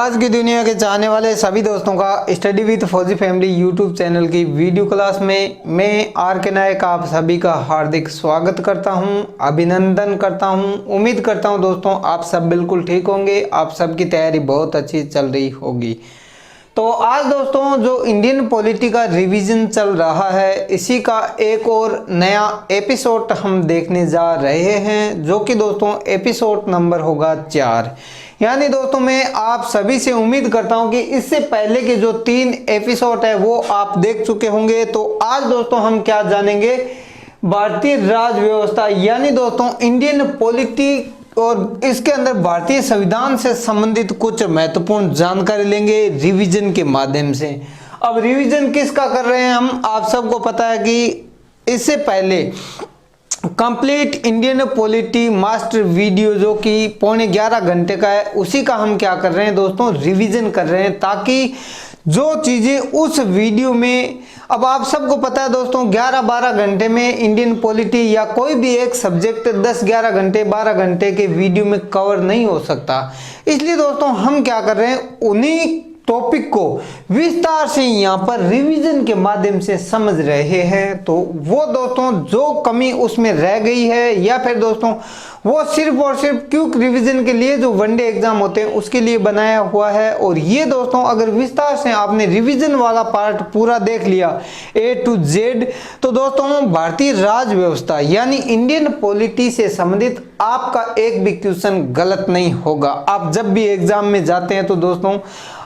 आज की दुनिया के चाहने वाले सभी दोस्तों का स्टडी विद फौजी फैमिली यूट्यूब चैनल की वीडियो क्लास में मैं आर के नायक आप सभी का हार्दिक स्वागत करता हूं, अभिनंदन करता हूं। उम्मीद करता हूं दोस्तों आप सब बिल्कुल ठीक होंगे, आप सबकी तैयारी बहुत अच्छी चल रही होगी। तो आज दोस्तों जो इंडियन पॉलिटी का रिवीजन चल रहा है, इसी का एक और नया एपिसोड हम देखने जा रहे हैं, जो कि दोस्तों एपिसोड नंबर होगा 4। यानी दोस्तों मैं आप सभी से उम्मीद करता हूं कि इससे पहले के जो 3 एपिसोड है वो आप देख चुके होंगे। तो आज दोस्तों हम क्या जानेंगे, भारतीय राज व्यवस्था यानी दोस्तों इंडियन पॉलिटी और इसके अंदर भारतीय संविधान से संबंधित कुछ महत्वपूर्ण जानकारी लेंगे रिवीजन के माध्यम से। अब रिवीजन किसका कर रहे हैं हम, आप सबको पता है कि इससे पहले complete Indian polity master video जो कि 11.25 घंटे का है, उसी का हम क्या कर रहे हैं दोस्तों, रिवीजन कर रहे हैं, ताकि जो चीज़ें उस वीडियो में, अब आप सबको पता है दोस्तों 11-12 घंटे में इंडियन पॉलिटी या कोई भी एक सब्जेक्ट 10-11 घंटे 12 घंटे के वीडियो में कवर नहीं हो सकता। इसलिए दोस्तों हम क्या कर रहे हैं, उन्हीं टॉपिक को विस्तार से यहाँ पर रिवीजन के माध्यम से समझ रहे हैं। तो वो दोस्तों जो कमी उसमें रह गई है या फिर दोस्तों वो सिर्फ और सिर्फ क्विक रिवीजन के लिए जो वनडे एग्जाम होते हैं उसके लिए बनाया हुआ है। और ये दोस्तों अगर विस्तार से आपने रिवीजन वाला पार्ट पूरा देख लिया A to Z, तो दोस्तों भारतीय राज व्यवस्था यानी इंडियन पॉलिटी से संबंधित आपका एक भी क्वेश्चन गलत नहीं होगा। आप जब भी एग्जाम में जाते हैं तो दोस्तों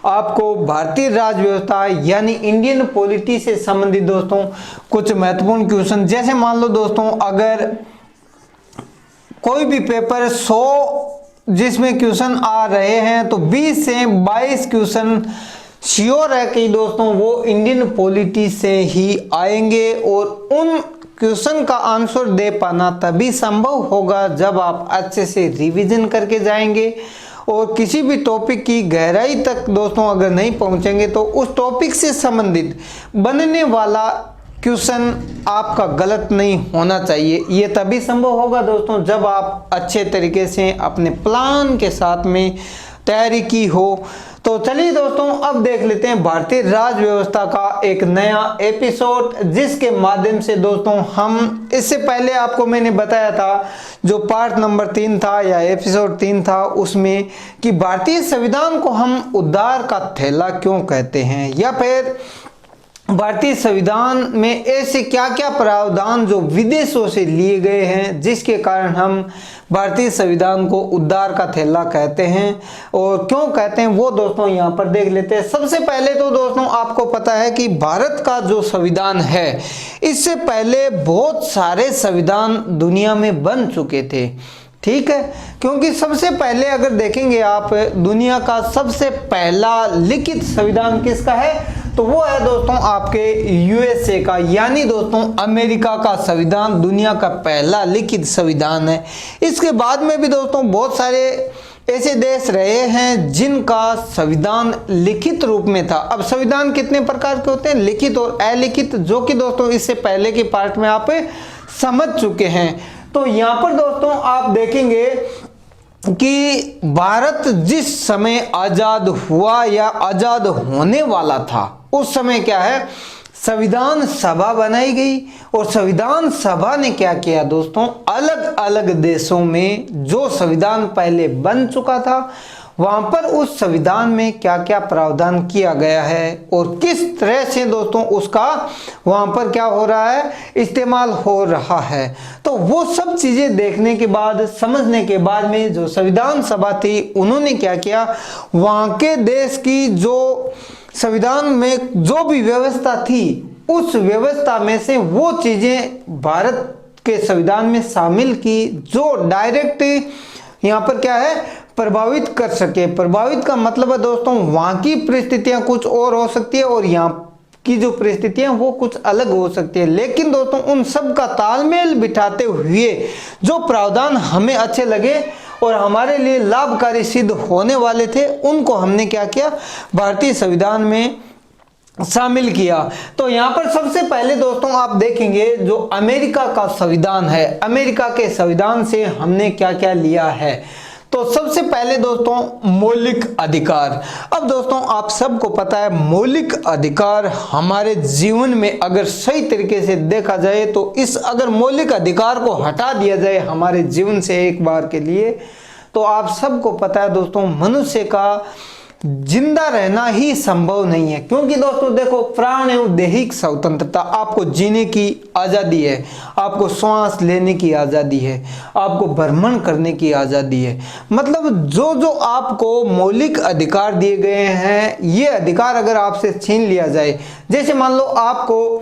आपको भारतीय राज व्यवस्था यानी इंडियन पॉलिटी से संबंधित दोस्तों कुछ महत्वपूर्ण क्वेश्चन, जैसे मान लो दोस्तों अगर कोई भी पेपर 100 जिसमें क्वेश्चन आ रहे हैं तो 20 से 22 क्वेश्चन श्योर है कि दोस्तों वो इंडियन पॉलिटी से ही आएंगे। और उन क्वेश्चन का आंसर दे पाना तभी संभव होगा जब आप अच्छे से रिवीजन करके जाएंगे और किसी भी टॉपिक की गहराई तक दोस्तों अगर नहीं पहुंचेंगे तो उस टॉपिक से संबंधित बनने वाला क्वेश्चन आपका गलत नहीं होना चाहिए। ये तभी संभव होगा दोस्तों जब आप अच्छे तरीके से अपने प्लान के साथ में तैयारी की हो। तो चलिए दोस्तों अब देख लेते हैं भारतीय राज व्यवस्था का एक नया एपिसोड, जिसके माध्यम से दोस्तों हम इससे पहले आपको मैंने बताया था जो पार्ट नंबर 3 था या एपिसोड 3 था उसमें कि भारतीय संविधान को हम उद्धार का थैला क्यों कहते हैं, या फिर भारतीय संविधान में ऐसे क्या क्या प्रावधान जो विदेशों से लिए गए हैं जिसके कारण हम भारतीय संविधान को उद्धार का थैला कहते हैं और क्यों कहते हैं वो दोस्तों यहाँ पर देख लेते हैं। सबसे पहले तो दोस्तों आपको पता है कि भारत का जो संविधान है इससे पहले बहुत सारे संविधान दुनिया में बन चुके थे, ठीक है। क्योंकि सबसे पहले अगर देखेंगे आप दुनिया का सबसे पहला लिखित संविधान किसका है, तो वो है दोस्तों आपके यूएसए का, यानी दोस्तों अमेरिका का संविधान दुनिया का पहला लिखित संविधान है। इसके बाद में भी दोस्तों बहुत सारे ऐसे देश रहे हैं जिनका संविधान लिखित रूप में था। अब संविधान कितने प्रकार के होते हैं, लिखित और अलिखित, जो कि दोस्तों इससे पहले के पार्ट में आप समझ चुके हैं। तो यहाँ पर दोस्तों आप देखेंगे कि भारत जिस समय आजाद हुआ या आजाद होने वाला था उस समय क्या है, संविधान सभा बनाई गई और संविधान सभा ने क्या किया दोस्तों, अलग अलग देशों में जो संविधान पहले बन चुका था वहां पर उस संविधान में क्या क्या प्रावधान किया गया है और किस तरह से दोस्तों उसका वहां पर क्या हो रहा है, इस्तेमाल हो रहा है। तो वो सब चीजें देखने के बाद, समझने के बाद में जो संविधान सभा थी उन्होंने क्या किया, वहां के देश की जो संविधान में जो भी व्यवस्था थी उस व्यवस्था में से वो चीजें भारत के संविधान में शामिल की जो डायरेक्ट यहाँ पर क्या है, प्रभावित कर सके। प्रभावित का मतलब है दोस्तों वहां की परिस्थितियां कुछ और हो सकती है और यहाँ की जो परिस्थितियां वो कुछ अलग हो सकती है, लेकिन दोस्तों उन सब का तालमेल बिठाते हुए जो प्रावधान हमें अच्छे लगे और हमारे लिए लाभकारी सिद्ध होने वाले थे उनको हमने क्या किया, भारतीय संविधान में शामिल किया। तो यहाँ पर सबसे पहले दोस्तों आप देखेंगे जो अमेरिका का संविधान है, अमेरिका के संविधान से हमने क्या क्या लिया है। तो सबसे पहले दोस्तों मौलिक अधिकार। अब दोस्तों आप सबको पता है मौलिक अधिकार हमारे जीवन में अगर सही तरीके से देखा जाए तो इस अगर मौलिक अधिकार को हटा दिया जाए हमारे जीवन से एक बार के लिए, तो आप सबको पता है दोस्तों मनुष्य का जिंदा रहना ही संभव नहीं है। क्योंकि दोस्तों देखो, प्राण एवं दैहिक स्वतंत्रता, आपको जीने की आज़ादी है, आपको श्वास लेने की आज़ादी है, आपको भ्रमण करने की आज़ादी है। मतलब जो जो आपको मौलिक अधिकार दिए गए हैं, ये अधिकार अगर आपसे छीन लिया जाए, जैसे मान लो आपको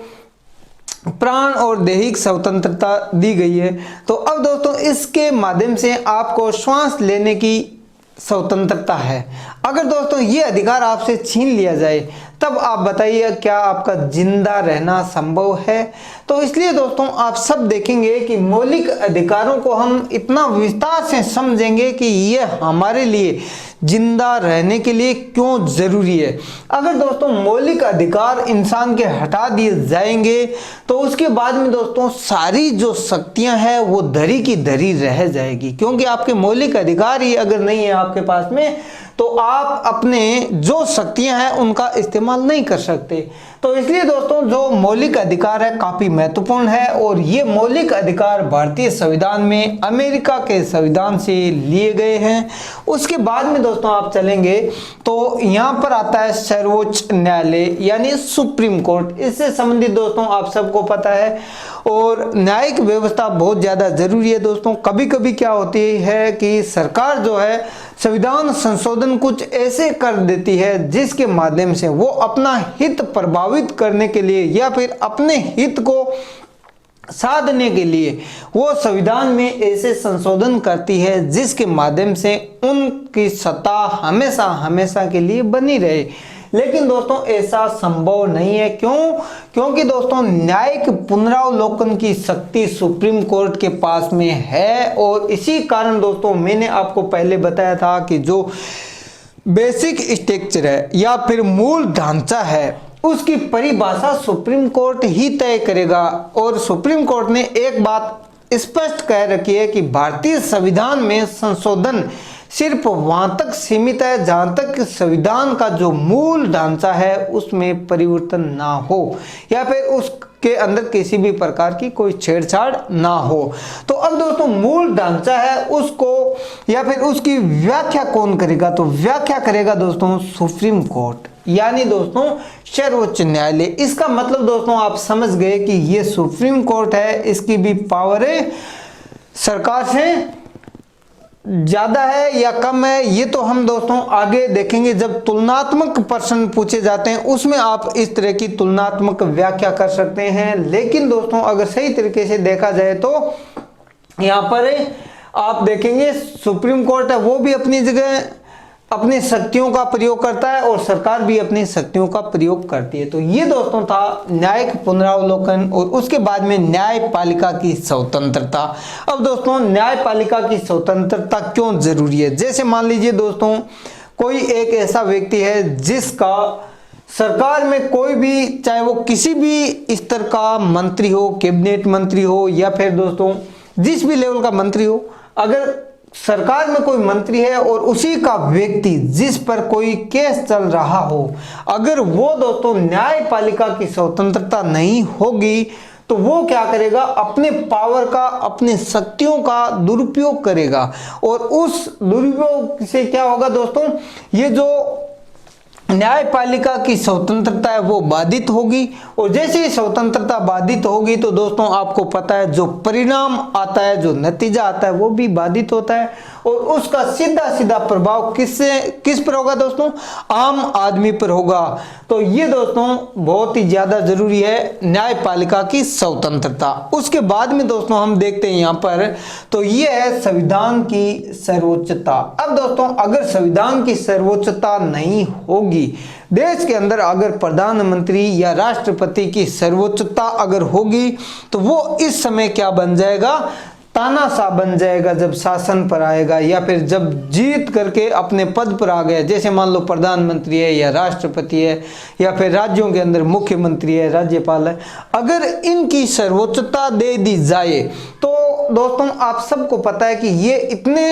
प्राण और दैहिक स्वतंत्रता दी गई है, तो अब दोस्तों इसके माध्यम से आपको श्वास लेने की स्वतंत्रता है। अगर दोस्तों ये अधिकार आपसे छीन लिया जाए तब आप बताइए क्या आपका जिंदा रहना संभव है? तो इसलिए दोस्तों आप सब देखेंगे कि मौलिक अधिकारों को हम इतना विस्तार से समझेंगे कि ये हमारे लिए जिंदा रहने के लिए क्यों जरूरी है। अगर दोस्तों मौलिक अधिकार इंसान के हटा दिए जाएंगे तो उसके बाद में दोस्तों सारी जो शक्तियां हैं वो धरी की धरी रह जाएगी। क्योंकि आपके मौलिक अधिकार ही अगर नहीं है आपके पास में तो आप अपने जो शक्तियां हैं उनका इस्तेमाल नहीं कर सकते। तो इसलिए दोस्तों जो मौलिक अधिकार है काफी महत्वपूर्ण है और ये मौलिक अधिकार भारतीय संविधान में अमेरिका के संविधान से लिए गए हैं। उसके बाद में दोस्तों आप चलेंगे तो यहाँ पर आता है सर्वोच्च न्यायालय यानी सुप्रीम कोर्ट। इससे संबंधित दोस्तों आप सबको पता है और न्यायिक व्यवस्था बहुत ज़्यादा ज़रूरी है दोस्तों। कभी कभी क्या होती है कि सरकार जो है संविधान संशोधन कुछ ऐसे कर देती है जिसके माध्यम से वो अपना हित प्रभावित करने के लिए या फिर अपने हित को साधने के लिए वो संविधान में ऐसे संशोधन करती है जिसके माध्यम से उनकी सत्ता हमेशा हमेशा के लिए बनी रहे। लेकिन दोस्तों ऐसा संभव नहीं है। क्यों? क्योंकि दोस्तों न्यायिक पुनरावलोकन की शक्ति सुप्रीम कोर्ट के पास में है और इसी कारण दोस्तों मैंने आपको पहले बताया था कि जो बेसिक स्ट्रक्चर है या फिर मूल ढांचा है उसकी परिभाषा सुप्रीम कोर्ट ही तय करेगा। और सुप्रीम कोर्ट ने एक बात स्पष्ट कह रखी है कि भारतीय संविधान में संशोधन सिर्फ वहां तक सीमित है जहां तक संविधान का जो मूल ढांचा है उसमें परिवर्तन ना हो या फिर उसके अंदर किसी भी प्रकार की कोई छेड़छाड़ ना हो। तो अब दोस्तों मूल ढांचा है उसको या फिर उसकी व्याख्या कौन करेगा? तो व्याख्या करेगा दोस्तों सुप्रीम कोर्ट यानी दोस्तों सर्वोच्च न्यायालय। इसका मतलब दोस्तों आप समझ गए कि ये सुप्रीम कोर्ट है, इसकी भी पावर है सरकार से ज्यादा है या कम है ये तो हम दोस्तों आगे देखेंगे। जब तुलनात्मक प्रश्न पूछे जाते हैं उसमें आप इस तरह की तुलनात्मक व्याख्या कर सकते हैं। लेकिन दोस्तों अगर सही तरीके से देखा जाए तो यहाँ पर आप देखेंगे सुप्रीम कोर्ट है वो भी अपनी जगह अपनी शक्तियों का प्रयोग करता है और सरकार भी अपनी शक्तियों का प्रयोग करती है। तो ये दोस्तों था न्यायिक पुनरावलोकन और उसके बाद में न्यायपालिका की स्वतंत्रता। अब दोस्तों न्यायपालिका की स्वतंत्रता क्यों जरूरी है? जैसे मान लीजिए दोस्तों कोई एक ऐसा व्यक्ति है जिसका सरकार में कोई भी चाहे वो किसी भी स्तर का मंत्री हो, कैबिनेट मंत्री हो या फिर दोस्तों जिस भी लेवल का मंत्री हो, अगर सरकार में कोई मंत्री है और उसी का व्यक्ति जिस पर कोई केस चल रहा हो, अगर वो दोस्तों न्यायपालिका की स्वतंत्रता नहीं होगी तो वो क्या करेगा? अपने पावर का अपने शक्तियों का दुरुपयोग करेगा और उस दुरुपयोग से क्या होगा दोस्तों, ये जो न्यायपालिका की स्वतंत्रता है वो बाधित होगी और जैसे ही स्वतंत्रता बाधित होगी तो दोस्तों आपको पता है जो परिणाम आता है, जो नतीजा आता है वो भी बाधित होता है और उसका सीधा सीधा प्रभाव किस पर होगा दोस्तों? आम आदमी पर होगा। तो ये दोस्तों बहुत ही ज्यादा जरूरी है न्यायपालिका की स्वतंत्रता। उसके बाद में दोस्तों हम देखते हैं यहाँ पर तो ये है संविधान की सर्वोच्चता। अब दोस्तों अगर संविधान की सर्वोच्चता नहीं होगी, देश के अंदर अगर प्रधानमंत्री या राष्ट्रपति की सर्वोच्चता अगर होगी तो वो इस समय क्या बन जाएगा? तानाशाह बन जाएगा जब शासन पर आएगा या फिर जब जीत करके अपने पद पर आ गया। जैसे मान लो प्रधानमंत्री है या राष्ट्रपति है या फिर राज्यों के अंदर मुख्यमंत्री है, राज्यपाल है, अगर इनकी सर्वोच्चता दे दी जाए तो दोस्तों आप सबको पता है कि ये इतने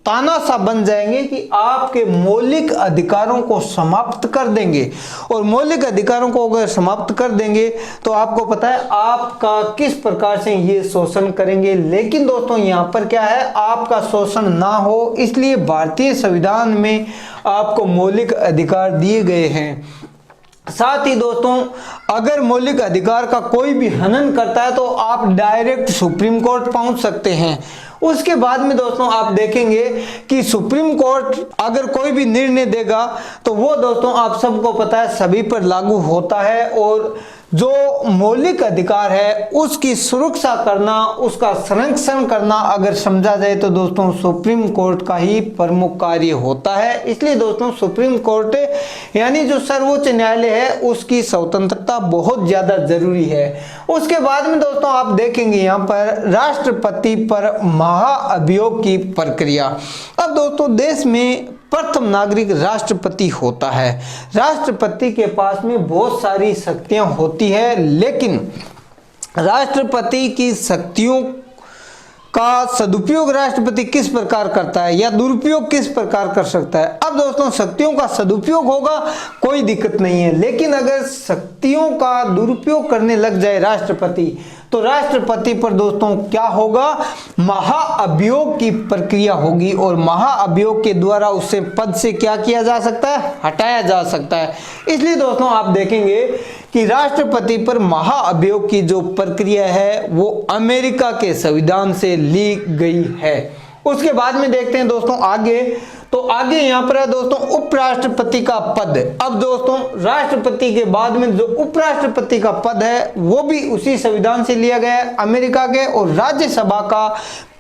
तानाशाह बन जाएंगे कि आपके मौलिक अधिकारों को समाप्त कर देंगे। और मौलिक अधिकारों को अगर समाप्त कर देंगे तो आपको पता है आपका किस प्रकार से ये शोषण करेंगे। लेकिन दोस्तों यहाँ पर क्या है, आपका शोषण ना हो इसलिए भारतीय संविधान में आपको मौलिक अधिकार दिए गए हैं। साथ ही दोस्तों अगर मौलिक अधिकार का कोई भी हनन करता है तो आप डायरेक्ट सुप्रीम कोर्ट पहुंच सकते हैं। उसके बाद में दोस्तों आप देखेंगे कि सुप्रीम कोर्ट अगर कोई भी निर्णय देगा तो वो दोस्तों आप सबको पता है सभी पर लागू होता है। और जो मौलिक अधिकार है उसकी सुरक्षा करना, उसका संरक्षण करना अगर समझा जाए तो दोस्तों सुप्रीम कोर्ट का ही प्रमुख कार्य होता है। इसलिए दोस्तों सुप्रीम कोर्ट यानी जो सर्वोच्च न्यायालय है उसकी स्वतंत्रता बहुत ज्यादा जरूरी है। उसके बाद में दोस्तों आप देखेंगे यहाँ पर राष्ट्रपति पर महाअभियोग की प्रक्रिया। अब दोस्तों देश में प्रथम नागरिक राष्ट्रपति होता है। राष्ट्रपति के पास में बहुत सारी शक्तियां होती है, लेकिन राष्ट्रपति की शक्तियों का सदुपयोग राष्ट्रपति किस प्रकार करता है या दुरुपयोग किस प्रकार कर सकता है। अब दोस्तों शक्तियों का सदुपयोग होगा कोई दिक्कत नहीं है, लेकिन अगर शक्तियों का दुरुपयोग करने लग जाए राष्ट्रपति तो राष्ट्रपति पर दोस्तों क्या होगा, महाअभियोग की प्रक्रिया होगी और महाअभियोग के द्वारा उससे पद से क्या किया जा सकता है, हटाया जा सकता है। इसलिए दोस्तों आप देखेंगे कि राष्ट्रपति पर महाअभियोग की जो प्रक्रिया है वो अमेरिका के संविधान से ली गई है। उसके बाद में देखते हैं दोस्तों आगे, तो आगे यहाँ पर है दोस्तों उपराष्ट्रपति का पद। अब दोस्तों राष्ट्रपति के बाद में जो उपराष्ट्रपति का पद है वो भी उसी संविधान से लिया गया है अमेरिका के, और राज्यसभा का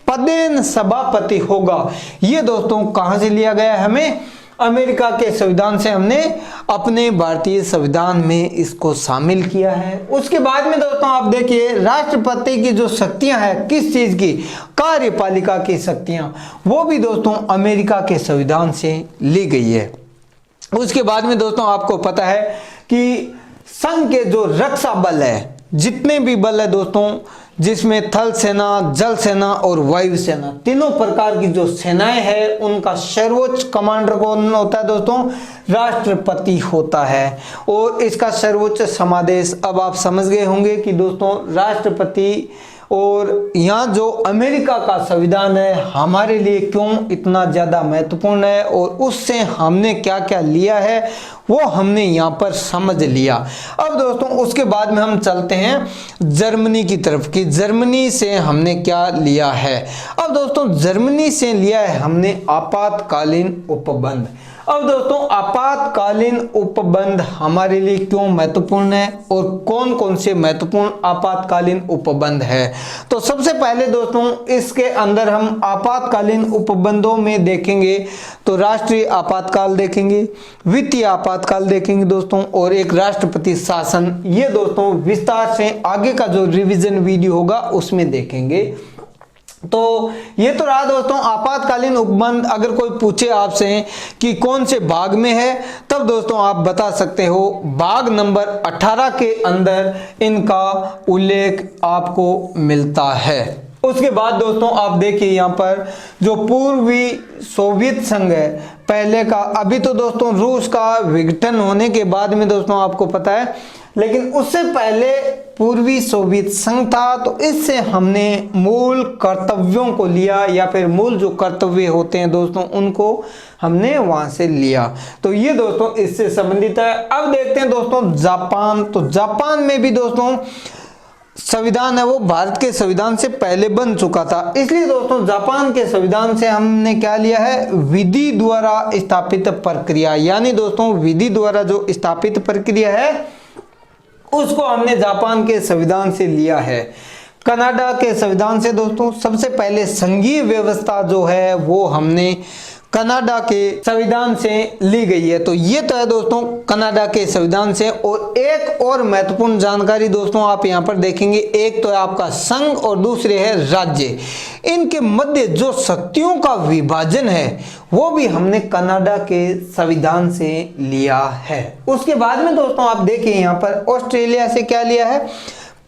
पदेन सभापति होगा। ये दोस्तों कहां से लिया गया है, हमें अमेरिका के संविधान से हमने अपने भारतीय संविधान में इसको शामिल किया है। उसके बाद में दोस्तों आप देखिए राष्ट्रपति की जो शक्तियां हैं किस चीज की, कार्यपालिका की शक्तियां, वो भी दोस्तों अमेरिका के संविधान से ली गई है। उसके बाद में दोस्तों आपको पता है कि संघ के जो रक्षा बल है, जितने भी बल है दोस्तों, जिसमें थल सेना, जल सेना और वायु सेना, तीनों प्रकार की जो सेनाएं हैं उनका सर्वोच्च कमांडर कौन होता है दोस्तों, राष्ट्रपति होता है। और इसका सर्वोच्च समादेश अब आप समझ गए होंगे कि दोस्तों राष्ट्रपति और यहाँ जो अमेरिका का संविधान है हमारे लिए क्यों इतना ज़्यादा महत्वपूर्ण है और उससे हमने क्या क्या लिया है वो हमने यहाँ पर समझ लिया। अब दोस्तों उसके बाद में हम चलते हैं जर्मनी की तरफ कि जर्मनी से हमने क्या लिया है। अब दोस्तों जर्मनी से लिया है हमने आपातकालीन उपबंध। अब दोस्तों आपातकालीन उपबंध हमारे लिए क्यों महत्वपूर्ण है और कौन कौन से महत्वपूर्ण आपातकालीन उपबंध है, तो सबसे पहले दोस्तों इसके अंदर हम आपातकालीन उपबंधों में देखेंगे तो राष्ट्रीय आपातकाल देखेंगे, वित्तीय आपातकाल देखेंगे दोस्तों, और एक राष्ट्रपति शासन। ये दोस्तों विस्तार से आगे का जो रिवीजन वीडियो होगा उसमें देखेंगे। तो ये तो रहा दोस्तों आपातकालीन उपबंध। अगर कोई पूछे आपसे कि कौन से भाग में है तब दोस्तों आप बता सकते हो भाग नंबर 18 के अंदर इनका उल्लेख आपको मिलता है। उसके बाद दोस्तों आप देखिए यहाँ पर जो पूर्वी सोवियत संघ है पहले का, अभी तो दोस्तों रूस का विघटन होने के बाद में दोस्तों आपको पता है, लेकिन उससे पहले पूर्वी सोवियत संघ था। तो इससे हमने मूल कर्तव्यों को लिया या फिर मूल जो कर्तव्य होते हैं दोस्तों उनको हमने वहां से लिया। तो ये दोस्तों इससे संबंधित है। अब देखते हैं दोस्तों जापान। तो जापान में भी दोस्तों संविधान है वो भारत के संविधान से पहले बन चुका था, इसलिए दोस्तों जापान के संविधान से हमने क्या लिया है, विधि द्वारा स्थापित प्रक्रिया। यानी दोस्तों विधि द्वारा जो स्थापित प्रक्रिया है उसको हमने जापान के संविधान से लिया है। कनाडा के संविधान से दोस्तों सबसे पहले संघीय व्यवस्था जो है वो हमने कनाडा के संविधान से ली गई है। तो ये तो है दोस्तों कनाडा के संविधान से। और एक और महत्वपूर्ण जानकारी दोस्तों आप यहाँ पर देखेंगे, एक तो है आपका संघ और दूसरे है राज्य। इनके मध्य जो शक्तियों का विभाजन है वो भी हमने कनाडा के संविधान से लिया है। उसके बाद में दोस्तों आप देखिए यहाँ पर ऑस्ट्रेलिया से क्या लिया है,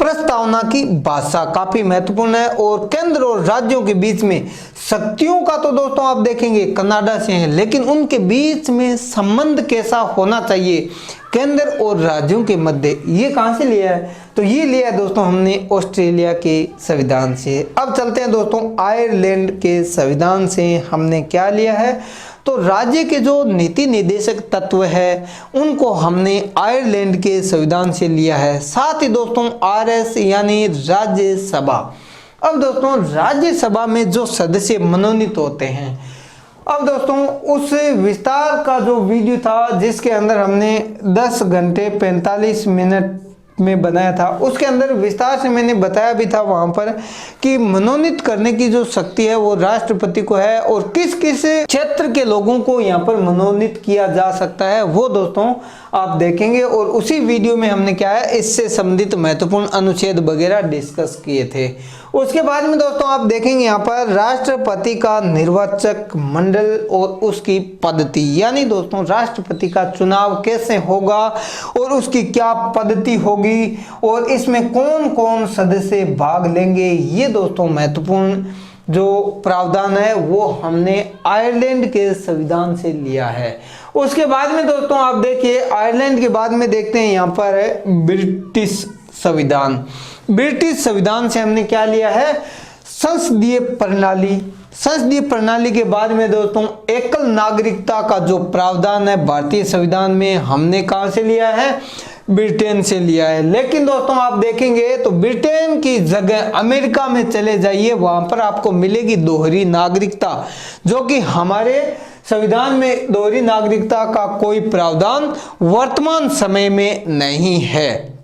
प्रस्तावना की भाषा काफी महत्वपूर्ण है। और केंद्र और राज्यों के बीच में शक्तियों का तो दोस्तों आप देखेंगे कनाडा से है, लेकिन उनके बीच में संबंध कैसा होना चाहिए केंद्र और राज्यों के मध्य, ये कहां से लिया है? तो ये लिया है दोस्तों हमने ऑस्ट्रेलिया के संविधान से। अब चलते हैं दोस्तों आयरलैंड के संविधान से हमने क्या लिया है? तो राज्य के जो नीति निर्देशक तत्व है उनको हमने आयरलैंड के संविधान से लिया है। साथ ही दोस्तों आरएस यानी राज्यसभा। अब दोस्तों राज्यसभा में जो सदस्य मनोनीत होते हैं, अब दोस्तों उस विस्तार का जो वीडियो था जिसके अंदर हमने 10 घंटे 45 मिनट में बनाया था, उसके अंदर विस्तार से मैंने बताया भी था वहां पर कि मनोनीत करने की जो शक्ति है वो राष्ट्रपति को है और किस किस क्षेत्र के लोगों को यहाँ पर मनोनीत किया जा सकता है वो दोस्तों आप देखेंगे। और उसी वीडियो में हमने क्या है इससे संबंधित महत्वपूर्ण अनुच्छेद वगैरह डिस्कस किए थे। उसके बाद में दोस्तों आप देखेंगे यहाँ पर राष्ट्रपति का निर्वाचक मंडल और उसकी पद्धति, यानी दोस्तों राष्ट्रपति का चुनाव कैसे होगा और उसकी क्या पद्धति होगी और इसमें कौन कौन सदस्य भाग लेंगे, ये दोस्तों महत्वपूर्ण जो प्रावधान है वो हमने आयरलैंड के संविधान से लिया है। उसके बाद में दोस्तों आप देखिए आयरलैंड के बाद में देखते हैं यहाँ पर है ब्रिटिश संविधान। ब्रिटिश संविधान से हमने क्या लिया है? संसदीय प्रणाली। संसदीय प्रणाली के बाद में दोस्तों एकल नागरिकता का जो प्रावधान है भारतीय संविधान में हमने कहां से लिया है? ब्रिटेन से लिया है। लेकिन दोस्तों आप देखेंगे तो ब्रिटेन की जगह अमेरिका में चले जाइए, वहां पर आपको मिलेगी दोहरी नागरिकता, जो कि हमारे संविधान में दोहरी नागरिकता का कोई प्रावधान वर्तमान समय में नहीं है।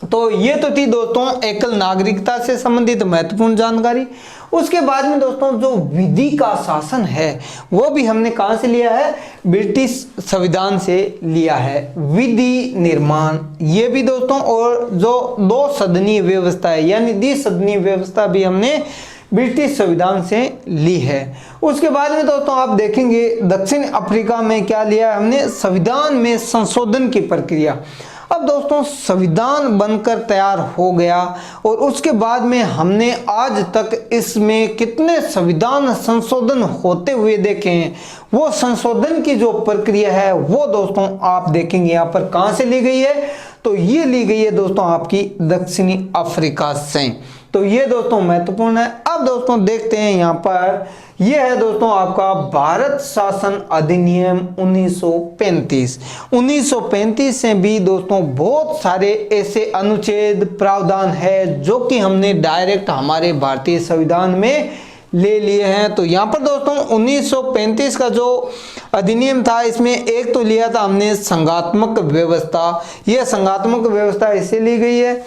तो ये तो थी दोस्तों एकल नागरिकता से संबंधित महत्वपूर्ण जानकारी। उसके बाद में दोस्तों जो विधि का शासन है वो भी हमने कहां से लिया है? ब्रिटिश संविधान से लिया है। विधि निर्माण ये भी दोस्तों, और जो 2 सदनीय व्यवस्था है यानी द्विसदनीय व्यवस्था भी हमने ब्रिटिश संविधान से ली है। उसके बाद में दोस्तों आप देखेंगे दक्षिण अफ्रीका में क्या लिया है हमने? संविधान में संशोधन की प्रक्रिया। अब दोस्तों संविधान बनकर तैयार हो गया और उसके बाद में हमने आज तक इसमें कितने संविधान संशोधन होते हुए देखे हैं, वो संशोधन की जो प्रक्रिया है वो दोस्तों आप देखेंगे यहाँ पर कहां से ली गई है? तो ये ली गई है दोस्तों आपकी दक्षिणी अफ्रीका से। तो ये दोस्तों महत्वपूर्ण है। अब दोस्तों देखते हैं यहाँ पर, ये है दोस्तों आपका भारत शासन अधिनियम 1935। 1935 से भी दोस्तों बहुत सारे ऐसे अनुच्छेद प्रावधान है जो कि हमने डायरेक्ट हमारे भारतीय संविधान में ले लिए हैं। तो यहाँ पर दोस्तों 1935 का जो अधिनियम था इसमें एक तो लिया था हमने संघात्मक व्यवस्था। यह संघात्मक व्यवस्था इससे ली गई है।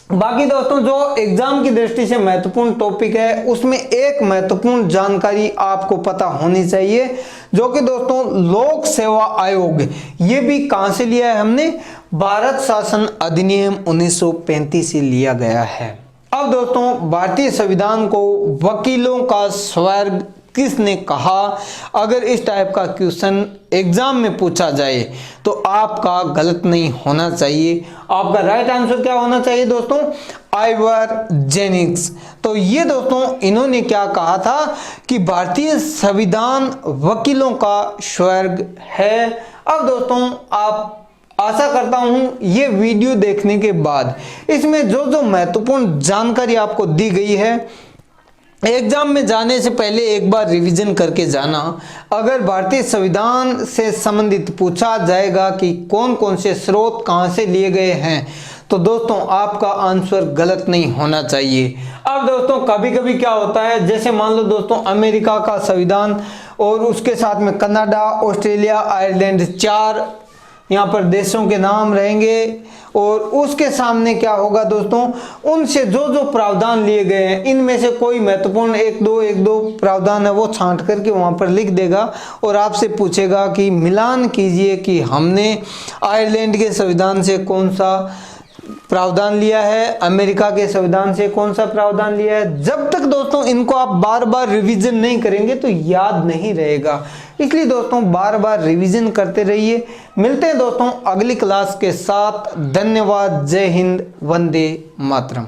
बाकी दोस्तों जो एग्जाम की दृष्टि से महत्वपूर्ण टॉपिक है उसमें एक महत्वपूर्ण जानकारी आपको पता होनी चाहिए, जो कि दोस्तों लोक सेवा आयोग, ये भी कहां से लिया है हमने? भारत शासन अधिनियम 1935 से लिया गया है। अब दोस्तों भारतीय संविधान को वकीलों का स्वर्ग किसने कहा? अगर इस टाइप का क्वेश्चन एग्जाम में पूछा जाए तो आपका गलत नहीं होना चाहिए। आपका राइट आंसर क्या होना चाहिए दोस्तों? Ivor Jennings. तो ये दोस्तों इन्होंने क्या कहा था कि भारतीय संविधान वकीलों का स्वर्ग है। अब दोस्तों आप आशा करता हूं ये वीडियो देखने के बाद इसमें जो जो महत्वपूर्ण जानकारी आपको दी गई है, एग्जाम में जाने से पहले एक बार रिवीजन करके जाना। अगर भारतीय संविधान से संबंधित पूछा जाएगा कि कौन कौन से स्रोत कहां से लिए गए हैं, तो दोस्तों आपका आंसर गलत नहीं होना चाहिए। अब दोस्तों कभी कभी क्या होता है, जैसे मान लो दोस्तों अमेरिका का संविधान और उसके साथ में कनाडा, ऑस्ट्रेलिया, आयरलैंड, 4 यहाँ पर देशों के नाम रहेंगे और उसके सामने क्या होगा दोस्तों, उनसे जो जो प्रावधान लिए गए हैं इनमें से कोई महत्वपूर्ण एक दो प्रावधान है वो छांट करके वहां पर लिख देगा और आपसे पूछेगा कि मिलान कीजिए कि हमने आयरलैंड के संविधान से कौन सा प्रावधान लिया है, अमेरिका के संविधान से कौन सा प्रावधान लिया है। जब तक दोस्तों इनको आप बार बार रिवीजन नहीं करेंगे तो याद नहीं रहेगा, इसलिए दोस्तों बार बार रिवीजन करते रहिए। मिलते हैं दोस्तों अगली क्लास के साथ। धन्यवाद। जय हिंद। वंदे मातरम।